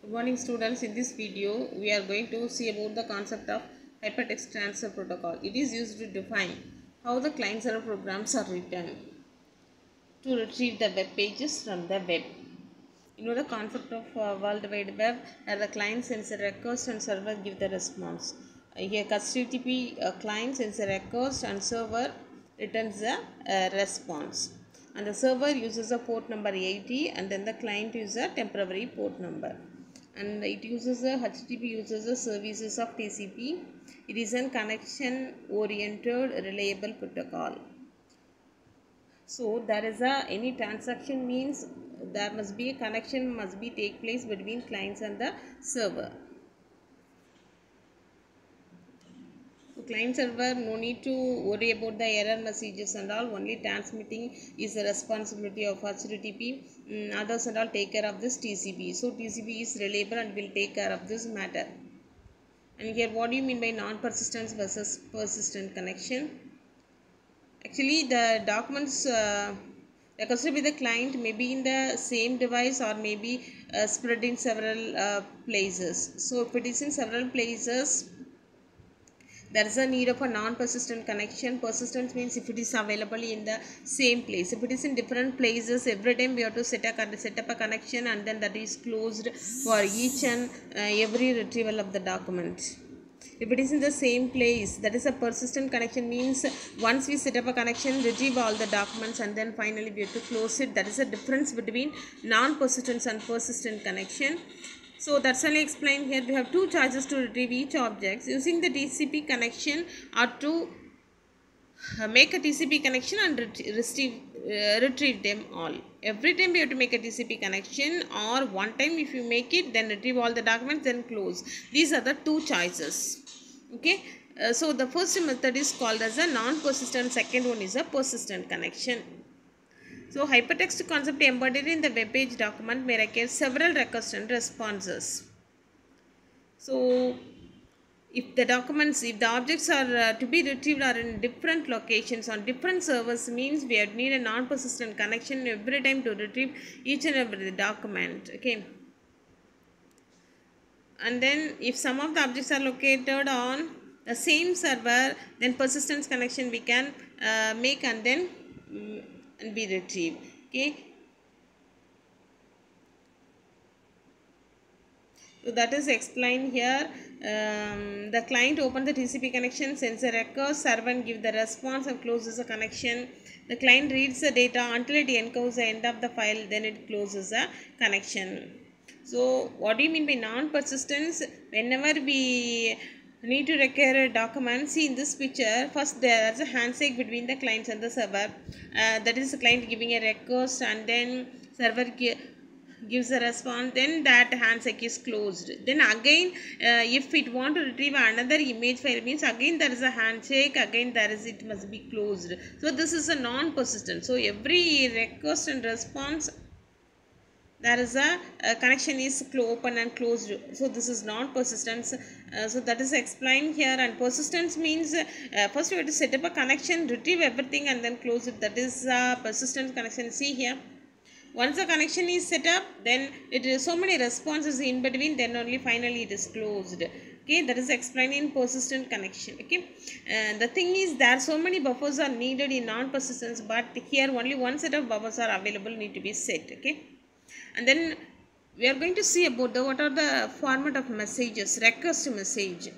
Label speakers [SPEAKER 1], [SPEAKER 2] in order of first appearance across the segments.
[SPEAKER 1] Good morning students. In this video we are going to see about the concept of hypertext transfer protocol. It is used to define how the client server programs are written to retrieve the web pages from the web. You know the concept of World Wide Web where the client sends a request and server give the response. Here HTTP client sends a request and server returns a response. And the server uses a port number 80 and then the client uses a temporary port number. And it uses a HTTP uses the services of TCP. It is a connection oriented reliable protocol. So there is a any transaction means there must be a connection must be take place between clients and the server. So client server no need to worry about the error messages and all, only transmitting is the responsibility of HTTP. Others and all take care of this TCP. So TCP is reliable and will take care of this matter. And here what do you mean by non-persistence versus persistent connection? Actually the documents requested by the client may be in the same device or maybe spread in several places. So if it is in several places, there is a need of a non-persistent connection. Persistence means if it is available in the same place. If it is in different places, every time we have to set up a connection and then that is closed for each and every retrieval of the document. If it is in the same place, that is a persistent connection means once we set up a connection, retrieve all the documents and then finally we have to close it. That is the difference between non-persistent and persistent connection. So that's only explained here. We have two choices to retrieve each object using the TCP connection or to make a TCP connection and retrieve them all. Every time we have to make a TCP connection, or one time if you make it, then retrieve all the documents, then close. These are the two choices. Okay. So the first method is called as a non-persistent. Second one is a persistent connection. So hypertext concept embedded in the web page document may require several requests and responses. So if the objects are to be retrieved are in different locations on different servers, means we need a non-persistent connection every time to retrieve each and every document. Okay. And then if some of the objects are located on the same server, then persistence connection we can make and then be retrieved. Okay. So that is explained here. The client opens the TCP connection, sends a request, server gives the response and closes the connection. The client reads the data until it encodes the end of the file, then it closes the connection. So what do you mean by non-persistence? Whenever we need to require a document, see in this picture, first there is a handshake between the clients and the server. That is the client giving a request and then server gives a response, then that handshake is closed. Then again if it want to retrieve another image file, means again there is a handshake, again there is it must be closed. So this is a non-persistent. So every request and response there is a connection is open and closed. So this is non-persistence. So that is explained here. And persistence means first you have to set up a connection, retrieve everything and then close it. That is persistent connection. See here, once the connection is set up, then it is so many responses in between, then only finally it is closed. Okay, that is explained in persistent connection. Okay, the thing is there so many buffers are needed in non-persistence, but here only one set of buffers are available, need to be set. Okay, and then we are going to see about what are the format of messages. Request message.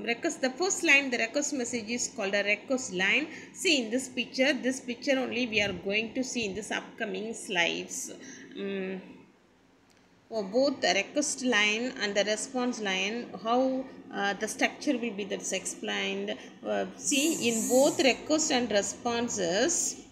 [SPEAKER 1] Request, the first line, the request message is called a request line. See in this picture only we are going to see in this upcoming slides. For both the request line and the response line, how the structure will be, that's explained. See in both request and responses,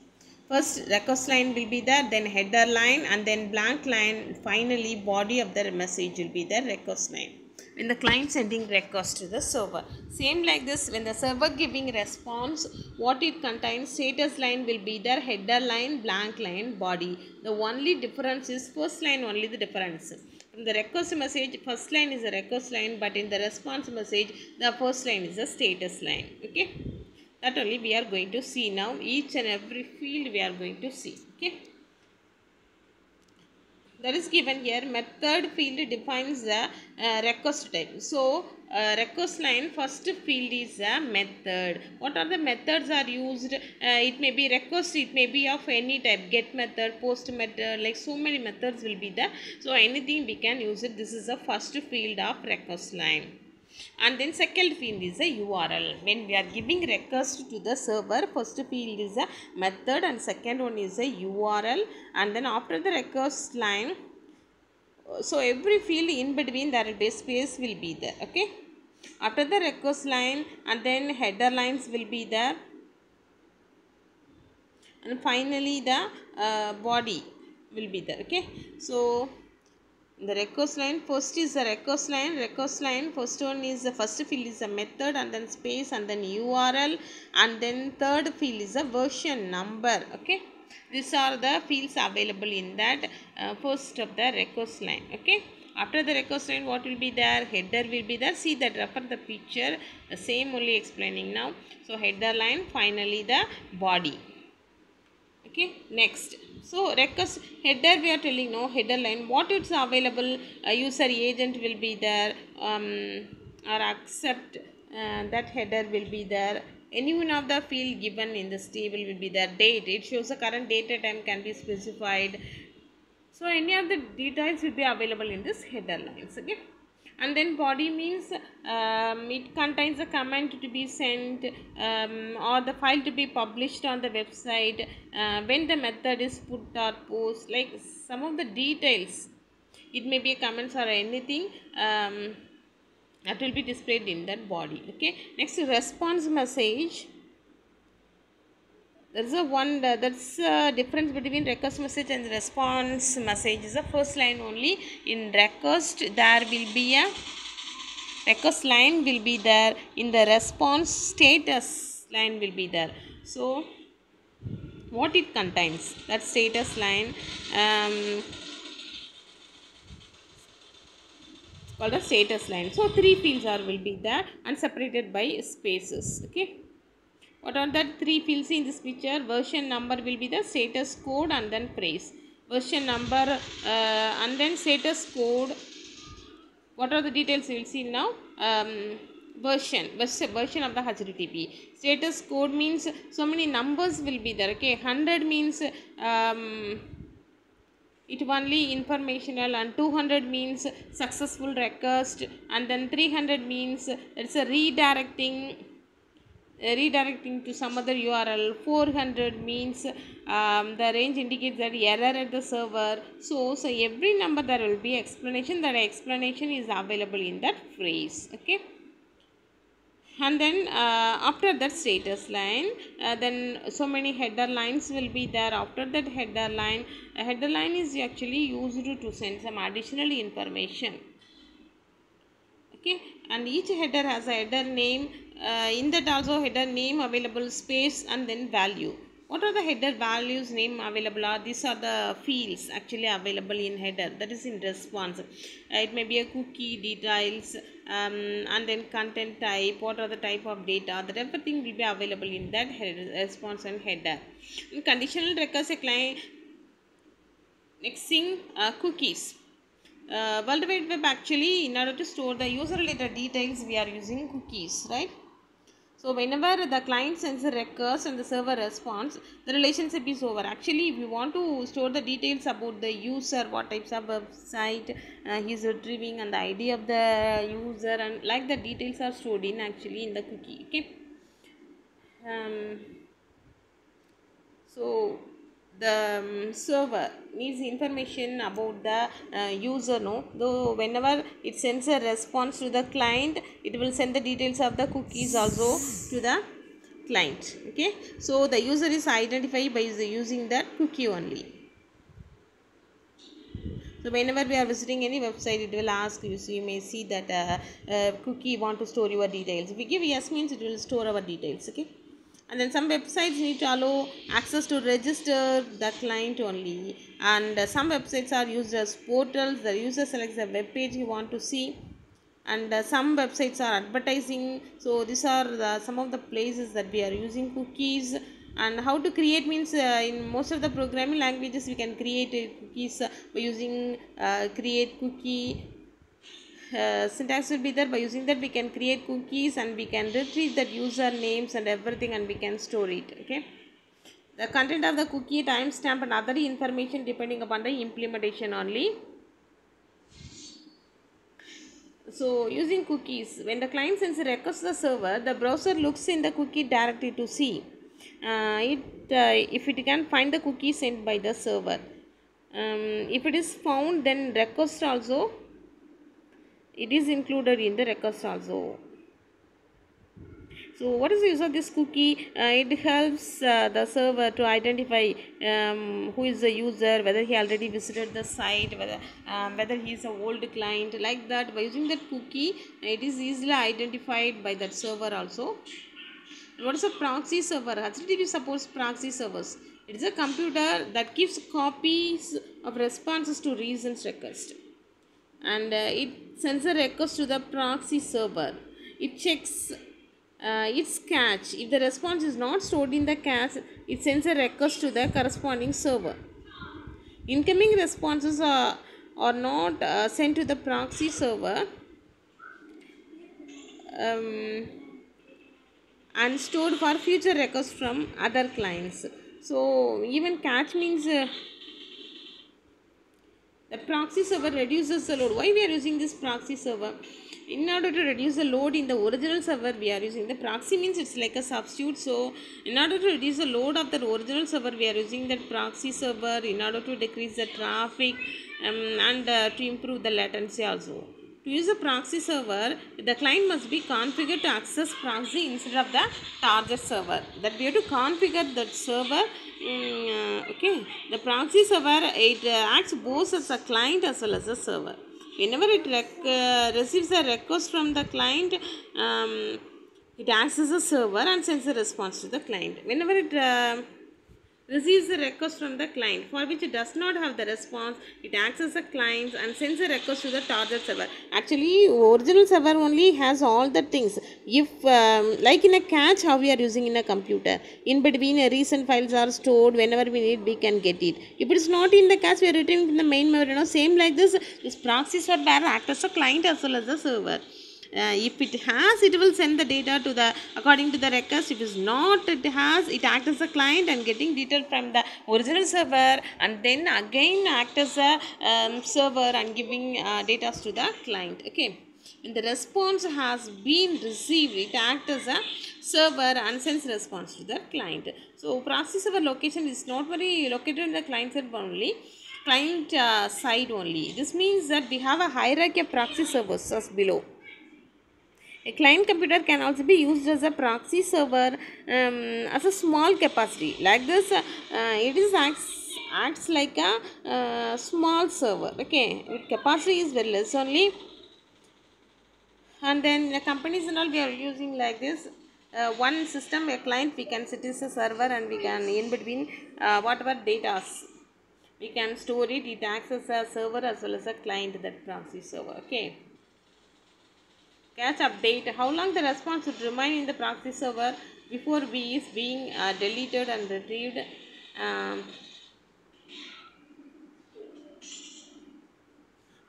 [SPEAKER 1] first request line will be there, then header line and then blank line, finally body of the message will be the request line. When the client sending request to the server, same like this, when the server giving response, what it contains, status line will be there, header line, blank line, body. The only difference is first line, only the difference. From the request message, first line is a request line, but in the response message, the first line is a status line. Okay, that only we are going to see now. Each and every field we are going to see. Okay. that is given here. Method field defines the request type. So request line first field is a method. What are the methods are used? It may be request, it may be of any type, get method, post method, like so many methods will be there. So anything we can use it. This is the first field of request line. And then second field is a URL. When we are giving request to the server, first field is a method and second one is a URL. And then after the request line, so every field in between there will be space will be there. Okay, after the request line, and then header lines will be there, and finally the body will be there. Okay, so the request line first is the request line first one is the first field is a method, and then space, and then URL, and then third field is a version number. Okay, these are the fields available in that first of the request line. Okay, after the request line, what will be there? Header will be there. See that, refer the picture, the same only explaining now. So header line, finally the body. Okay, next, so request header we are telling, no header line what it's available, user agent will be there, or accept, that header will be there. Any one of the field given in this table will be there. Date, it shows the current date and time can be specified. So any of the details will be available in this header lines. Okay, and then body means it contains a comment to be sent, or the file to be published on the website, when the method is put or post, like some of the details. It may be a comments or anything, that will be displayed in that body. Okay, next, response message. There is a one, that's a difference between request message and response message is the first line only. In request there will be a request line will be there, in the response status line will be there. So what it contains, that status line, called the status line. So three fields are will be there and separated by spaces. Okay, what are that three fields in this picture? Version number will be the status code and then phrase. Version number, and then status code. What are the details we will see now? Version of the HTTP. Status code means so many numbers will be there. Okay, 100 means it only informational, and 200 means successful request, and then 300 means it's a redirecting to some other URL. 400 means the range indicates that error at the server. So every number there will be explanation. That explanation is available in that phrase. Okay, and then after that status line, then so many header lines will be there. After that header line, a header line is actually used to send some additional information. Okay, and each header has a header name, in that also header name available, space, and then value. What are the header values name available are? These are the fields actually available in header, that is in response. It may be a cookie details, and then content type, what are the type of data, that everything will be available in that header, response and header. In conditional request, a client mixing cookies. World Wide Web actually, in order to store the user related details, we are using cookies, right? So whenever the client sends a request and the server responds, the relationship is over. Actually, if you want to store the details about the user, what types of website he is retrieving, and the ID of the user, and like the details are stored in actually in the cookie. Okay. So the server needs information about the user, no, though whenever it sends a response to the client, it will send the details of the cookies also to the client. Okay, so the user is identified by using that cookie only. So whenever we are visiting any website, it will ask you, so you may see that cookie want to store your details. If we give yes means it will store our details. Okay, and then some websites need to allow access to register the client only, and some websites are used as portals. The user selects the web page he want to see, and some websites are advertising. So these are some of the places that we are using cookies. And how to create means in most of the programming languages we can create cookies by using create cookie. Syntax will be there. By using that we can create cookies and we can retrieve that user names and everything, and we can store it. Okay, the content of the cookie, timestamp and other information depending upon the implementation only. So using cookies, when the client sends a request to the server, the browser looks in the cookie directory to see if it can find the cookie sent by the server. If it is found, then request also, it is included in the request also. So what is the use of this cookie? It helps the server to identify who is the user, whether he already visited the site, whether he is a old client, like that. By using that cookie, it is easily identified by that server also. What is a proxy server? HTTP supports proxy servers. It is a computer that keeps copies of responses to recent requests, and it sends a request to the proxy server. It checks its cache. If the response is not stored in the cache, it sends a request to the corresponding server. Incoming responses are not sent to the proxy server and stored for future requests from other clients. So even cache means the proxy server reduces the load. Why we are using this proxy server? In order to reduce the load in the original server, we are using the proxy means it's like a substitute. So in order to reduce the load of the original server, we are using that proxy server in order to decrease the traffic and to improve the latency also. To use a proxy server, the client must be configured to access proxy instead of the target server. That we have to configure that server. Okay, the proxy server, it acts both as a client as well as a server. Whenever it receives a request from the client, it acts as a server and sends a response to the client. Whenever it receives a request from the client for which it does not have the response, it acts as a client and sends a request to the target server. Actually, original server only has all the things. If like in a cache, how we are using in a computer, in between recent files are stored, whenever we need we can get it. If it is not in the cache, we are retrieving in the main memory. Same like this proxy server acts as a client as well as a server. If it has, it will send the data to the according to the request. If it is not, it acts as a client and getting detail from the original server, and then again act as a server and giving data to the client. Okay, when the response has been received, it acts as a server and sends response to the client. So proxy server location is not very located in the client side only, client side only. This means that we have a hierarchy of proxy servers as below. A client computer can also be used as a proxy server as a small capacity. Like this, it is acts like a small server. Okay, its capacity is very less only. And then the companies and all, we are using like this. One system, a client, we can set as a server, and we can in between whatever data we can store it. It acts as a server as well as a client, that proxy server. Okay. Cache update. How long the response would remain in the proxy server before B is being deleted and retrieved.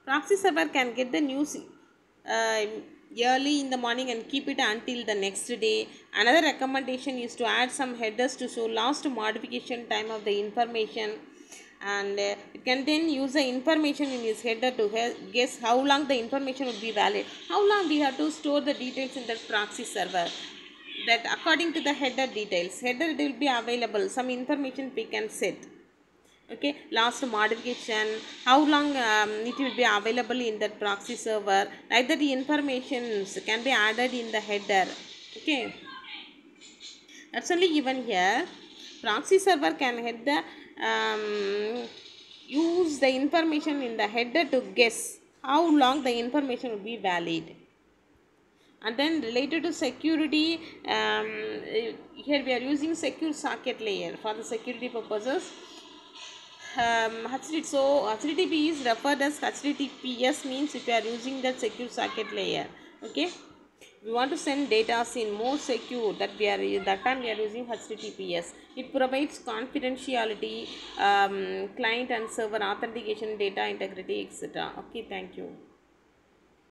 [SPEAKER 1] Proxy server can get the news early in the morning and keep it until the next day. Another recommendation is to add some headers to show last modification time of the information, and it can then use the information in its header to guess how long the information would be valid. How long we have to store the details in the proxy server, that according to the header details, header will be available, some information we can set. Okay, last modification, how long it will be available in that proxy server, like that the information can be added in the header. Okay, that's only given here. Proxy server can use the information in the header to guess how long the information will be valid. And then related to security, here we are using secure socket layer for the security purposes. So HTTP is referred as HTTPS, means if you are using that secure socket layer. Okay, we want to send data in more secure, that time we are using HTTPS. It provides confidentiality, client and server authentication, data integrity, etc. Okay, thank you.